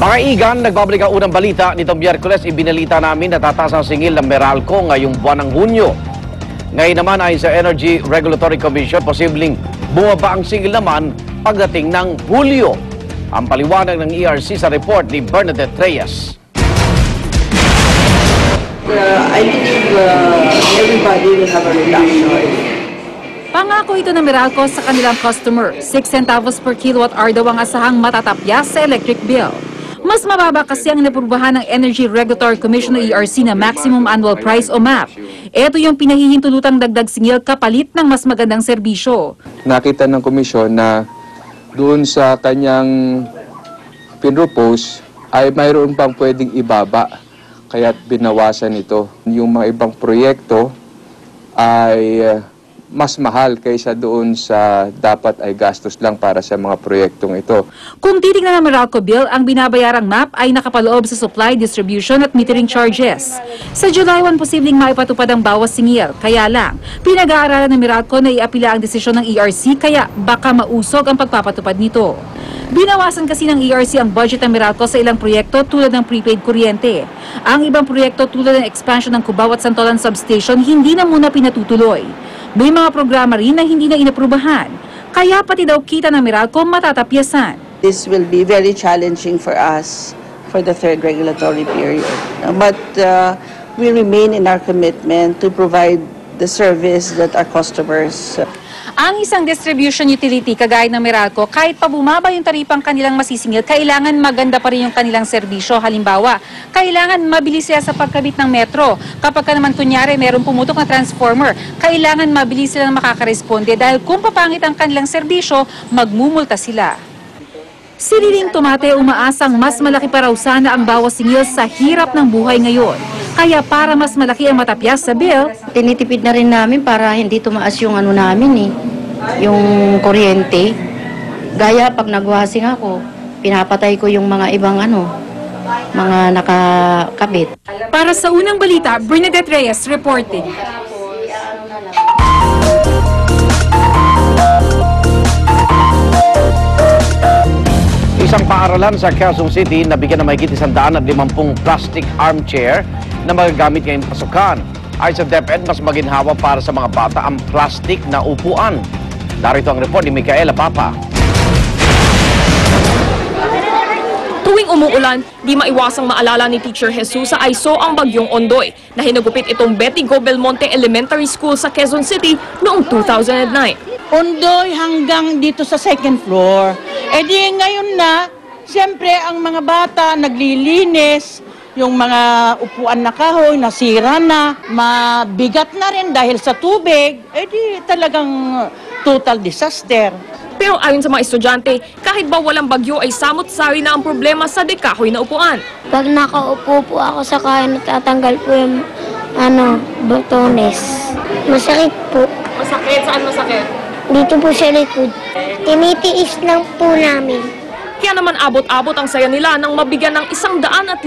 Mga igan, nagbabalik ang unang balita nitong Miyerkules. Ibinalita namin na tataas ang singil ng Meralco ngayong buwan ng Hunyo. Ngayon naman ayon sa Energy Regulatory Commission, posibleng bumaba ang singil naman pagdating ng Hulyo. Ang paliwanag ng ERC sa report ni Bernadette Reyes. I believe everybody will have a reduction. Pangako ito ng Meralco sa kanilang customer. 6 centavos per kilowatt-hour daw ang asahang matatapyas sa electric bill. Mas mababa kasi ang inaprubahan ng Energy Regulatory Commission o ERC na Maximum Annual Price o MAP. Ito yung pinahihintulutang dagdag singil kapalit ng mas magandang serbisyo. Nakita ng komisyon na doon sa kanyang pinropose ay mayroon pang pwedeng ibaba. Kaya't binawasan ito. Yung mga ibang proyekto ay mas mahal kaysa doon sa dapat ay gastos lang para sa mga proyektong ito. Kung titingnan ng Meralco bill, ang binabayarang MAP ay nakapaloob sa supply, distribution at metering charges. Sa July 1, posibleng maipatupad ang bawas singil. Kaya lang, pinag-aaralan ng Meralco na iapila ang desisyon ng ERC kaya baka mausog ang pagpapatupad nito. Binawasan kasi ng ERC ang budget ng Meralco sa ilang proyekto tulad ng prepaid kuryente. Ang ibang proyekto tulad ng expansion ng Cubao at Santolan Substation hindi na muna pinatutuloy. May mga programa rin na hindi na inaprubahan. Kaya pati daw kita ng Meralco matatapyasan. This will be very challenging for us for the third regulatory period. But we remain in our commitment to provide the service that our customers. Ang isang distribution utility kagaya ng Meralco, kahit pa bumaba yung taripang kanilang masisingil, kailangan maganda pa rin yung kanilang serbisyo. Halimbawa, kailangan mabilis sila sa pagkabit ng metro. Kapag ka naman kunyari mayroong pumutok na transformer, kailangan mabilis silang makakaresponde dahil kung papangit ang kanilang serbisyo, magmumulta sila. Si Liling Tomate umaasang mas malaki pa raw sana ang bawas singil sa hirap ng buhay ngayon. Kaya para mas malaki ang matapyas sa bill, tinitipid na rin namin para hindi tumaas yung ano namin yung kuryente. Gaya pag nagwasing ako, pinapatay ko yung mga ibang mga nakakabit. Para sa unang balita, Bernadette Reyes reporting. Isang paaralan sa Quezon City na bigyan ng mahigit 150 plastic armchair na magagamit ngayong pasukan. Ayon sa DepEd, mas maginhawa para sa mga bata ang plastic na upuan. Narito ang report ni Micaela Papa. Tuwing umuulan, di maiwasang maalala ni Teacher Jesus sa ISO ang bagyong Ondoy na hinagupit itong Betty Go Belmonte Elementary School sa Quezon City noong 2009. Ondoy hanggang dito sa second floor. E di ngayon na, siyempre ang mga bata naglilinis, yung mga upuan na kahoy, nasira na, mabigat na rin dahil sa tubig, e di talagang total disaster. Pero ayon sa mga estudyante, kahit ba walang bagyo ay samot-sari na ang problema sa dekahoy na upuan. Pag nakaupo po ako sa kahoy, natatanggal po yung botones. Masakit po. Masakit? Saan masakit? Dito po sa likod. Tinitiis lang po namin. Kaya naman abot-abot ang saya nila nang mabigyan ng 150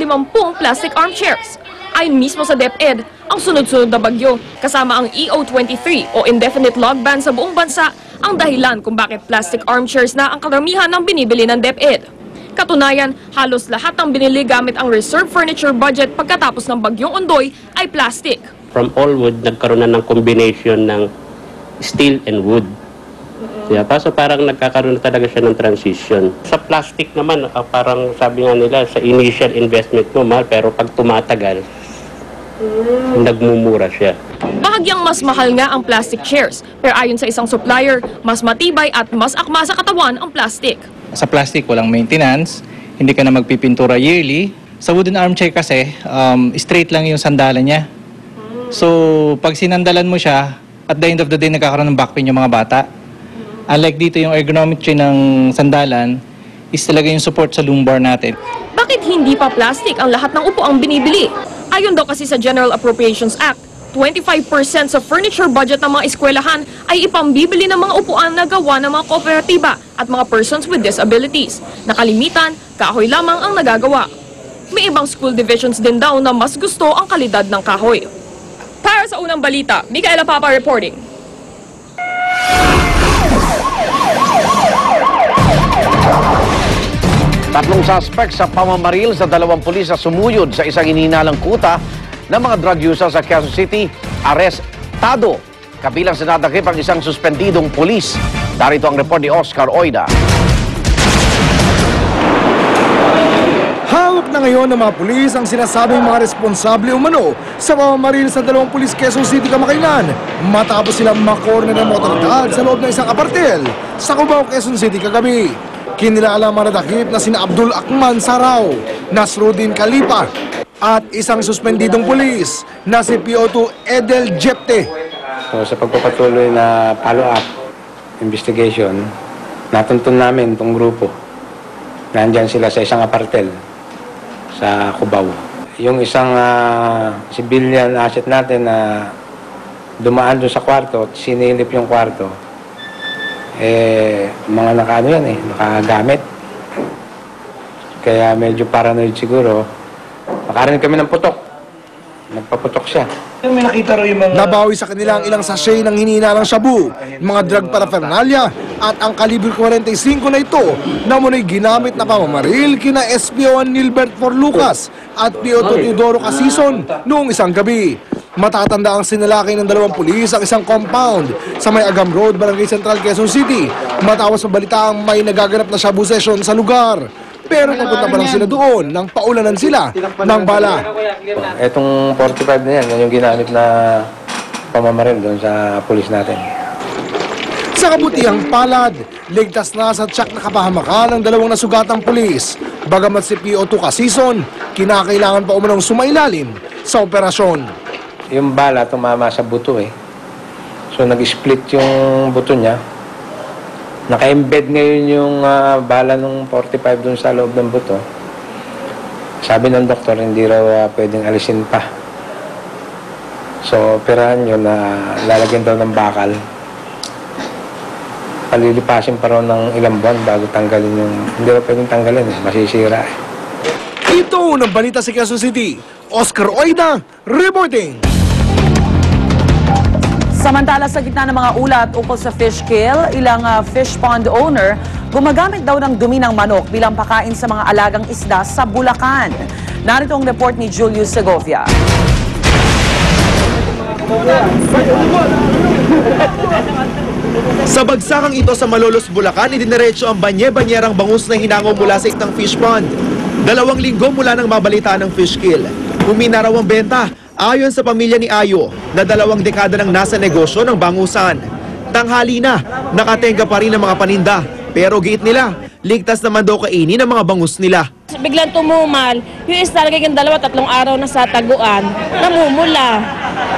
plastic armchairs. Ayon mismo sa DepEd, ang sunod-sunod na bagyo, kasama ang EO23 o Indefinite Log Ban sa buong bansa, ang dahilan kung bakit plastic armchairs na ang karamihan ng binibili ng DepEd. Katunayan, halos lahat ng binili gamit ang reserve furniture budget pagkatapos ng bagyong Ondoy ay plastic. From all wood, nagkaroon na ng combination ng steel and wood. So parang nagkakaroon na talaga siya ng transition. Sa plastic naman, parang sabi nga nila, sa initial investment mo mahal, pero pag tumatagal, nagmumura siya. Bahagyang mas mahal nga ang plastic chairs, pero ayon sa isang supplier, mas matibay at mas akma sa katawan ang plastic. Sa plastic, walang maintenance, hindi ka na magpipintura yearly. Sa wooden armchair kasi, straight lang yung sandalan niya. So, pag sinandalan mo siya, at the end of the day, nagkakaroon ng back pain yung mga bata. Unlike dito, yung ergonometry ng sandalan is talaga yung support sa lumbar natin. Bakit hindi pa plastic ang lahat ng upuang binibili? Ayon daw kasi sa General Appropriations Act, 25% sa furniture budget ng mga eskwelahan ay ipambibili ng mga upuan na gawa ng mga kooperatiba at mga persons with disabilities. Nakalimitan, kahoy lamang ang nagagawa. May ibang school divisions din daw na mas gusto ang kalidad ng kahoy. Para sa unang balita, Micaela Papa reporting. Tatlong suspect sa pamamaril sa dalawang pulis na sumuyod sa isang hinihinalang kuta ng mga drug user sa Quezon City, arestado. Kabilang sa nadakip ang isang suspendidong pulis. Darito ang report ni Oscar Oida. Hawak na ngayon ng mga pulis ang sinasabing mga responsable umano sa pamamaril sa dalawang pulis Quezon City kamakailan matapos silang makorner ng motoridad sa loob ng isang apartel sa Cubao, Quezon City kagabi. Kinilala ang mga nadakip na sina Abdul Akman Saraw, Nasruddin Kalipa at isang suspendidong pulis na si PO2 Edel Jepte. So, sa pagpapatuloy na follow-up investigation, natuntun namin itong grupo. Nandyan sila sa isang apartel sa Cubao. Yung isang civilian asset natin na dumaan doon sa kwarto, sinilip yung kwarto, mga nakagamit. Kaya medyo paranoid siguro. Nakarinig kami ng putok. Nagpaputok siya. May nakita rin yung mga... Nabawi sa kanila ang ilang sachet ng hinihinalang shabu, mga drug paraphernalia at ang kalibre 45 na ito na muna'y ginamit na pamamaril kina SPO1 Nilbert For Lucas at PO2 Teodoro Casison noong isang gabi. Matatanda ang sinalakay ng dalawang pulis ang isang compound sa May Agam Road, Barangay Central, Quezon City matapos mabalitaang may nagaganap na shabu session sa lugar. Pero papunta pa lang sila doon nang paulanan sila ng bala. Etong 45 na yan yung ginamit na pamamaril doon sa pulis natin. Sa kabutihang palad, ligtas na sa tiyak na kapahamakan ng dalawang nasugatang pulis. Bagamat si PO2 Casison, kinakailangan pa umanong sumailalim sa operasyon. Yung bala tumama sa buto So nag-split yung buto niya. Naka-embed ngayon yung bala ng 45 dun sa loob ng buto. Sabi ng doktor, hindi raw pwedeng alisin pa. So, operahan yun na lalagyan daw ng bakal. Palilipasin pa raw ng ilang buwan bago tanggalin yung... Hindi raw pwedeng tanggalin, masisira Ito ng balita sa Quezon City. Oscar Oida, reporting. Samantala sa gitna ng mga ulat ukol sa fish kill, ilang fish pond owner gumagamit daw ng dumi ng manok bilang pakain sa mga alagang isda sa Bulacan. Narito ang report ni Julius Segovia. Sa bagsakang ito sa Malolos, Bulacan, idiniretso ang banye-banyerang bangus na hinango mula sa isang fish pond. 2 linggo mula nang mabalita ng fish kill. Humina raw ang benta. Ayon sa pamilya ni Ayo, na 2 dekada nang nasa negosyo ng bangusan. Tanghali na, nakatenga pa rin ang mga paninda. Pero gate nila, ligtas naman daw kainin ang mga bangus nila. Biglang tumumal, yung is talaga yung 2-3 araw na sa taguan, namumula.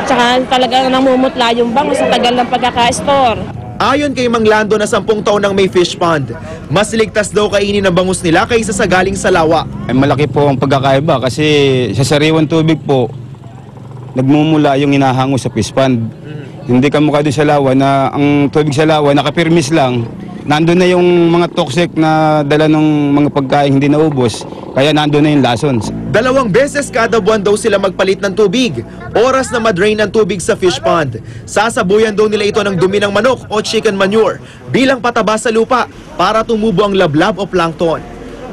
Tsaka talagang namumutla yung bangus sa tagal ng pagkaka-store. Ayon kay Mang Lando na 10 taon nang may fish pond, mas ligtas daw kainin ang bangus nila kaysa sa galing sa lawa. Malaki po ang pagkakaiba kasi sa sariwang tubig po, nagmumula yung inahango sa fish pond. Hindi ka mukha doon sa lawa na ang tubig sa lawa nakapirmis lang. Nandun na yung mga toxic na dala ng mga pagkain hindi naubos. Kaya nandun na yung lason. 2 beses kada buwan daw sila magpalit ng tubig. Oras na madrain ng tubig sa fish pond. Sasabuyan daw nila ito ng dumi ng manok o chicken manure bilang pataba sa lupa para tumubo ang lablab o plankton.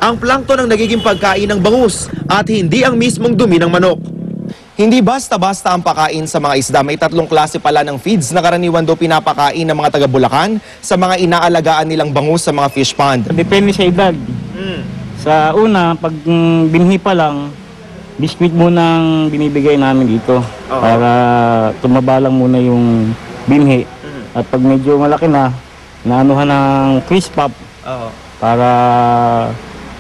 Ang plankton ang nagiging pagkain ng bangus at hindi ang mismong dumi ng manok. Hindi basta-basta ang pakain sa mga isda. May 3 klase pala ng feeds na karaniwan daw pinapakain ng mga taga Bulacan sa mga inaalagaan nilang bangus sa mga fish pond. Depende sa edad. Sa una, pag binhi pa lang, biscuit muna ang binibigay namin dito para tumaba lang muna yung binhi. At pag medyo malaki na, naanuhan ng crisp pop para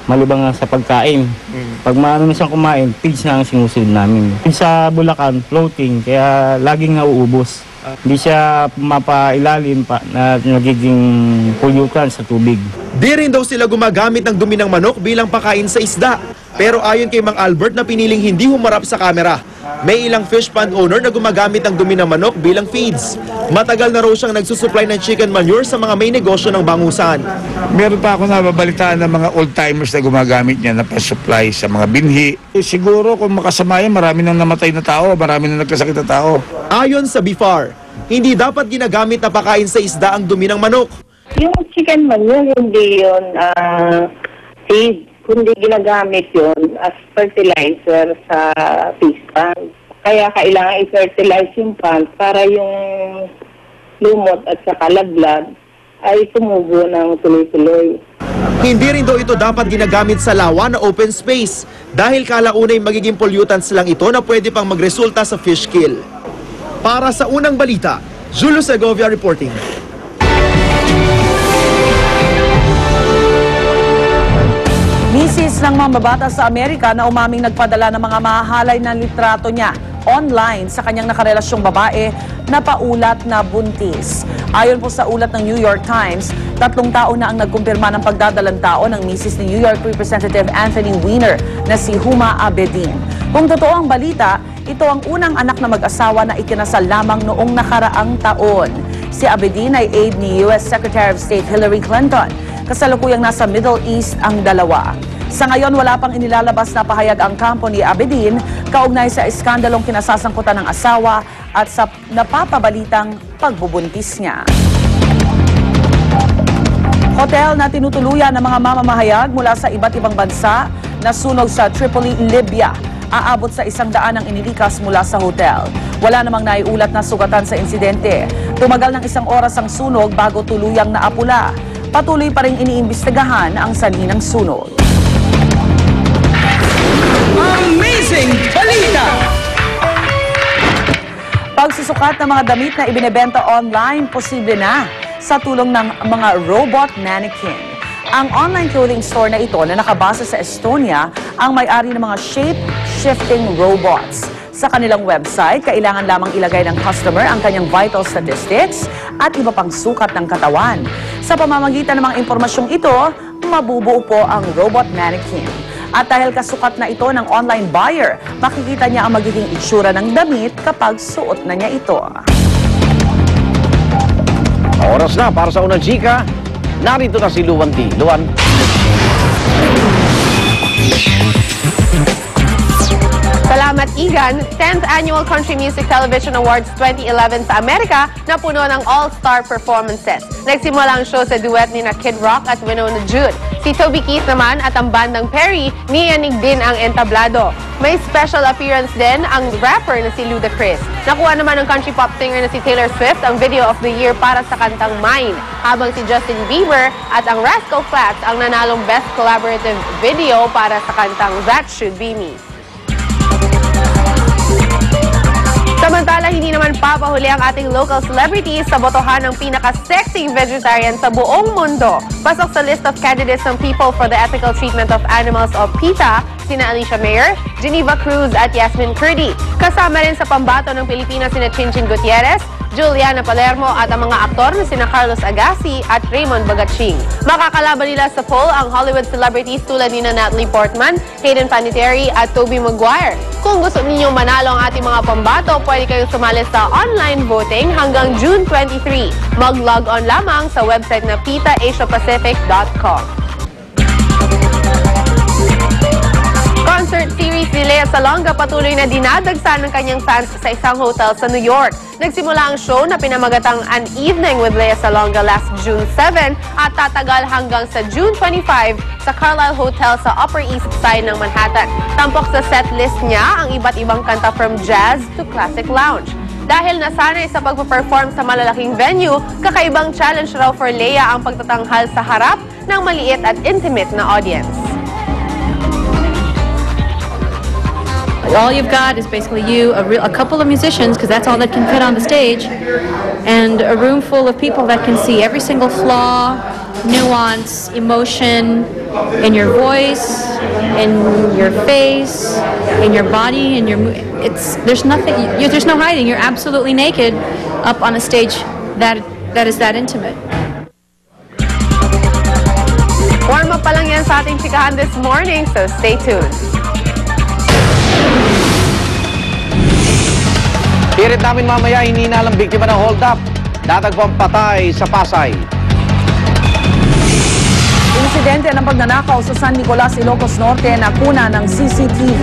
malibang sa pagkain. Pag maano na siyang kumain, feeds na ang sinusunod namin. Sa Bulacan, floating, kaya laging nauubos. Hindi siya mapailalim pa na nagiging pollutant sa tubig. Di rin daw sila gumagamit ng dumi ng manok bilang pakain sa isda. Pero ayon kay Mang Albert na piniling hindi humarap sa kamera, may ilang fish pond owner na gumagamit ng dumi ng manok bilang feeds. Matagal na raw siyang nagsusupply ng chicken manure sa mga may negosyo ng bangusan. Meron pa ako nababalitaan ng mga old-timers na gumagamit niya na pa-supply sa mga binhi. Siguro kung makasama yan, marami nang namatay na tao, marami nang nagkasakit na tao. Ayon sa BIFAR, hindi dapat ginagamit na pakain sa isda ang dumi ng manok. Yung chicken manure, hindi yun feed. kundi ginagamit yon as fertilizer sa fish pond. Kaya kailangan i-fertilize yung pond para yung lumot at saka laglag ay tumubo ng tuloy-tuloy. Hindi rin daw ito dapat ginagamit sa lawa na open space dahil kalaunay magiging pollutants lang ito na pwede pang magresulta sa fish kill. Para sa unang balita, Julio Segovia reporting. Misis ng mamabata sa Amerika na umaming nagpadala ng mga mahahalay na litrato niya online sa kanyang nakarelasyong babae na paulat na buntis. Ayon po sa ulat ng New York Times, 3 taon na ang nagkumpirma ng pagdadalang tao ng misis ni New York Representative Anthony Weiner na si Huma Abedin. Kung totoo ang balita, ito ang unang anak na mag-asawa na ikinasal lamang noong nakaraang taon. Si Abedin ay aide ni U.S. Secretary of State Hillary Clinton. Kasalukuyang nasa Middle East ang dalawa. Sa ngayon, wala pang inilalabas na pahayag ang kampo ni Abedin kaugnay sa iskandalong kinasasangkutan ng asawa at sa napapabalitang pagbubuntis niya. Hotel na tinutuluyan ng mga mamamahayag mula sa iba't ibang bansa na sunog sa Tripoli, Libya. Aabot sa 100 ang inilikas mula sa hotel. Wala namang naiulat na sugatan sa insidente. Tumagal ng 1 oras ang sunog bago tuluyang naapula. Patuloy pa rin iniimbestigahan ang sanhi ng sunog. Amazing Balita! Pagsusukat ng mga damit na ibinebenta online, posible na sa tulong ng mga robot mannequin. Ang online clothing store na ito na nakabase sa Estonia ang may-ari ng mga shape-shifting robots. Sa kanilang website, kailangan lamang ilagay ng customer ang kanyang vital statistics at iba pang sukat ng katawan. Sa pamamagitan ng mga impormasyong ito, mabubuo po ang robot mannequin. At dahil kasukat na ito ng online buyer, makikita niya ang magiging itsura ng damit kapag suot na niya ito. Oras na para sa unang chika. Narito na si Luan T. Luan. Salamat, Igan. 10th Annual Country Music Television Awards 2011 sa Amerika na puno ng all-star performances. Nagsimula ang show sa duet ni Kid Rock at Winona Jude. Si Toby Keith naman at ang bandang Perry, niyanig din ang entablado. May special appearance din ang rapper na si Ludacris. Nakuha naman ng country pop singer na si Taylor Swift ang Video of the Year para sa kantang Mine, habang si Justin Bieber at ang Rascal Flatts ang nanalong Best Collaborative Video para sa kantang That Should Be Me. Samantala, hindi naman papahuli ang ating local celebrities sa botohan ng pinaka-sexy vegetarian sa buong mundo. Pasok sa list of candidates ng People for the Ethical Treatment of Animals o PETA, sina Alicia Mayer, Geneva Cruz at Yasmin Curdy. Kasama rin sa pambato ng Pilipinas sina Chinchin Gutierrez, Juliana Palermo at ang mga aktor na sina Carlos Agassi at Raymond Bagaching. Makakalaban nila sa poll ang Hollywood celebrities tulad ni Natalie Portman, Hayden Panettiere at Tobey Maguire. Kung gusto ninyong manalo ang ating mga pambato, pwede kayong sumali sa online voting hanggang June 23. Mag-log on lamang sa website na PETAAsiaPacific.com. Concert series ni Lea Salonga patuloy na dinadagsan ng kanyang fans sa isang hotel sa New York. Nagsimula ang show na pinamagatang An Evening with Lea Salonga last June 7 at tatagal hanggang sa June 25 sa Carlyle Hotel sa Upper East Side ng Manhattan. Tampok sa setlist niya ang iba't ibang kanta from jazz to classic lounge. Dahil nasanay sa pagpa-perform sa malalaking venue, kakaibang challenge raw for Lea ang pagtatanghal sa harap ng maliit at intimate na audience. All you've got is basically you, a couple of musicians, because that's all that can fit on the stage, and a room full of people that can see every single flaw, nuance, emotion in your voice, in your face, in your body, in your there's nothing, there's no hiding. You're absolutely naked up on a stage that is that intimate. Warm up pa lang yan sa ating chikahan this morning, so stay tuned. Pirit namin mamaya, hininalang biktima ng hold-up. Datagpang patay sa Pasay. Insidente ng pagnanakaw sa San Nicolas, Ilocos Norte na kuna ng CCTV.